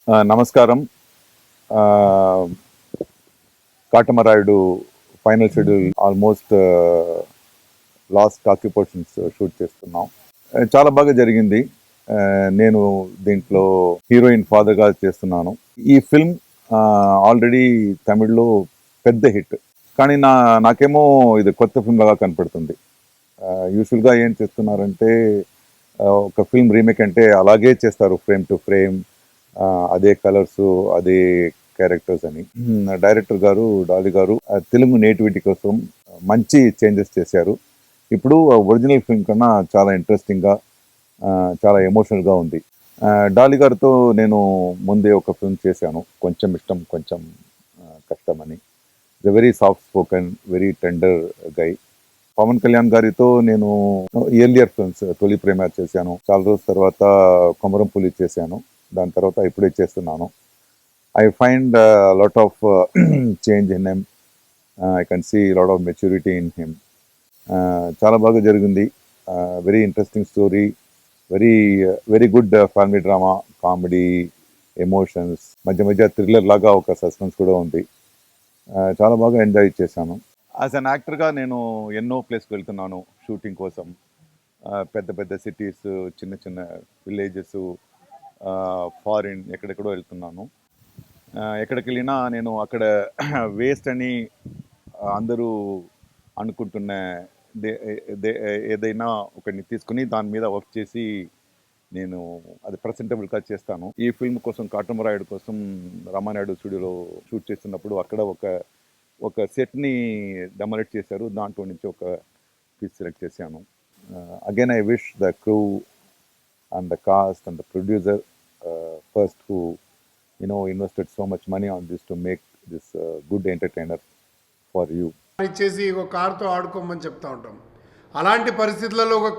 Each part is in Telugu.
నమస్కారం. ఆహ్, 'Katamarayudu' final schedule almost last occupations shoot చేస్తున్నాం. చాలా బాగా జరిగింది. నేను దీంట్లో హీరోయిన్ ఫాదర్‌గా చేస్తున్నాను. ఈ ఫిల్మ్ ఆల్రెడీ తమిళ్‌లో పెద్ద హిట్. కానీ నాకేమో ఇది కొత్త ఫిల్మ్ లాగా కనపడుతుంది. యూజువల్‌గా ఏం చేస్తున్నారంటే ఒక ఫిల్మ్ రీమేక్ అంటే అలాగే చేస్తారు ఫ్రేమ్ టు ఫ్రేమ్. అదే కలర్సు, అదే క్యారెక్టర్స్ అని. డైరెక్టర్ గారు, డాలి గారు తెలుగు నేటివిటీ కోసం మంచి చేంజెస్ చేశారు. ఇప్పుడు ఒరిజినల్ ఫిల్మ్ కన్నా చాలా ఇంట్రెస్టింగ్‌గా, చాలా ఎమోషనల్‌గా ఉంది. డాలి గారితో నేను ముందే ఒక ఫిల్మ్ చేశాను. 'కొంచెం ఇష్టం కొంచెం కష్టం' అని. Is a very soft spoken, very tender guy. Pawan Kalyan గారితో నేను ఎర్లియర్ ఫిల్మ్స్ 'తొలి ప్రేమ' చేశాను. చాలా రోజుల తర్వాత 'కొమరం పులి' చేశాను. దాని తర్వాత ఇప్పుడే చేస్తున్నాను. I find lot of change in him. I can see lot of maturity in him. చాలా బాగా జరిగింది. Very interesting story. Very very good family drama, comedy, emotions, మధ్య మధ్య థ్రిల్లర్ లాగా ఒక సస్పెన్స్ కూడా ఉంది. చాలా బాగా ఎంజాయ్ చేశాను. యాజ్ అన్ యాక్టర్గా నేను ఎన్నో ప్లేస్కి వెళ్తున్నాను షూటింగ్ కోసం. పెద్ద పెద్ద సిటీస్, చిన్న చిన్న విలేజెస్, ఫారిన్ ఎక్కడెక్కడో వెళ్తున్నాను. ఎక్కడికి వెళ్ళినా నేను అక్కడ వేస్ట్ అని అందరూ అనుకుంటున్న దే- ఏదైనా ఒకరిని తీసుకుని దాని మీద వర్క్ చేసి నేను అది ప్రజెంటబుల్గా చేస్తాను. ఈ ఫిల్మ్ కోసం, కాటమరాయుడు కోసం రామానాయుడు స్టూడియోలో షూట్ చేస్తున్నప్పుడు అక్కడ ఒక సెట్ని డెమోలేట్ చేశారు. దాంట్లో నుంచి ఒక పీస్ సెలెక్ట్ చేశాను. Again I wish the crew and the cost and the producer first who invested so much money on this to make this good entertainer for you. ఇచ్చేసి ఒక కార్తో ఆడుకోమని చెప్తా ఉంటాం. అలాంటి పరిస్థితులలో ఒక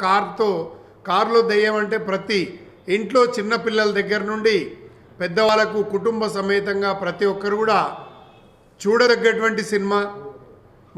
కారులో దెయ్యం అంటే ప్రతి ఇంట్లో చిన్నపిల్లల దగ్గర నుండి పెద్దవాళ్ళకు కుటుంబ సమేతంగా ప్రతి ఒక్కరు కూడా చూడదగ్గటువంటి సినిమా.